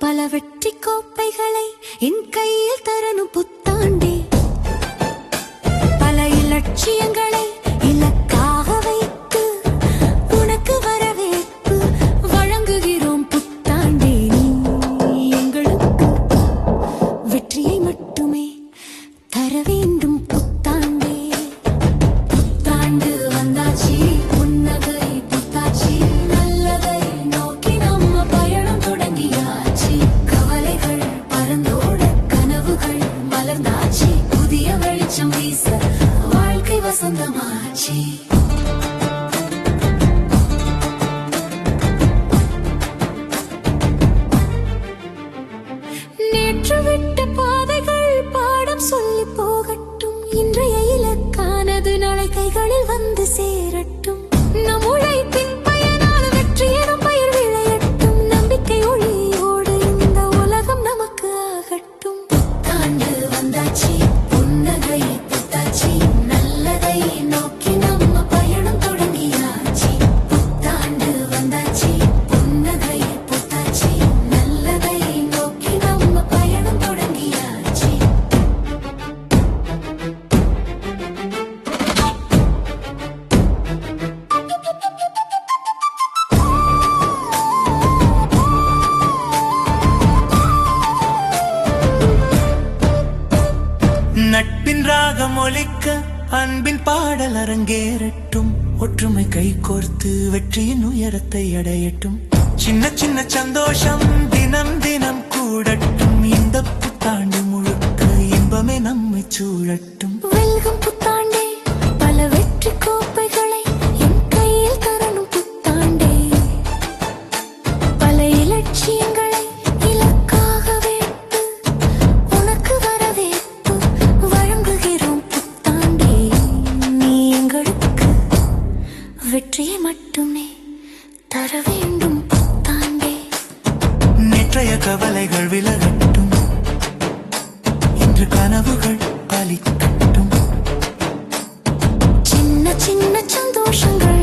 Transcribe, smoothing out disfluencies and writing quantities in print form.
பல வெற்றி கோப்பைகளை என் கையில் தரணும் புத்தாண்டே. பல இலட்சியங்களை இலக்காக வைத்து உனக்கு வரவேற்பு வழங்குகிறோம் புத்தாண்டே. நீ எங்களுக்கு வெற்றியை மட்டுமே தர வேண்டும் புத்தாண்டே. புத்தாண்டு வந்தாச்சு, புன்னகை புத்தாச்சு, நல்லதை நோக்கி நம்ம பயணம் தொடங்கியாச்சு. கவலைகள் பறந்தோட கனவுகள் மலர்ந்தாச்சு, புதிய வெளிச்சம் வீச வாழ்க்கை வசந்தமாச்சு. நேற்று விட்ட பாதைகள் பாடம் சொல்லி போகட்டும், இன்றைய இலக்கானது நாளை கைகளில் வந்து சேரட்டும். நம் உழைப்பின் பயனான வெற்றி எனும் பயிர் விளையட்டும், நம்பிக்கை ஒளியோடு இந்த உலகம் நமக்கு ஆகட்டும். புத்தாண்டு வந்தாச்சு, புன்னகை புத்தாச்சு, நல்லதை நோக்கி நம்ம பயணம் தொடங்கியாச்சு. புத்தாண்டு வந்தாச்சு, புன்னகை புத்தாச்சு, நல்லதை நோக்கி நம்ம பயணம் தொடங்கியாச்சு. நட்பின் ராகம் ஒலிக்க அன்பின் பாடல் அரங்கேறட்டும், ஒற்றுமை கை கோர்த்து வெற்றியின் உயரத்தை அடையட்டும். சின்ன சின்ன சந்தோஷம் தினம் தினம் கூடட்டும், இந்த புத்தாண்டு முழுக்க இன்பமே நம்மை சூழட்டும். வெல்கம் புத்தாண்டே, பல வெற்றி கோப்பைகளை என் கையில் தரணும் புத்தாண்டே. பல இலட்சியங்களை இலக்காக வைத்து உனக்கு வரவேற்பு வழங்குகிறோம் புத்தாண்டே. நீ எங்களுக்கு வெற்றியை மட்டுமே தர வேண்டும் புத்தாண்டே. நேற்றைய கவலைகள் விலகட்டும், இன்று கனவுகள் பலிக்கட்டும். சின்ன சின்ன சந்தோஷங்கள்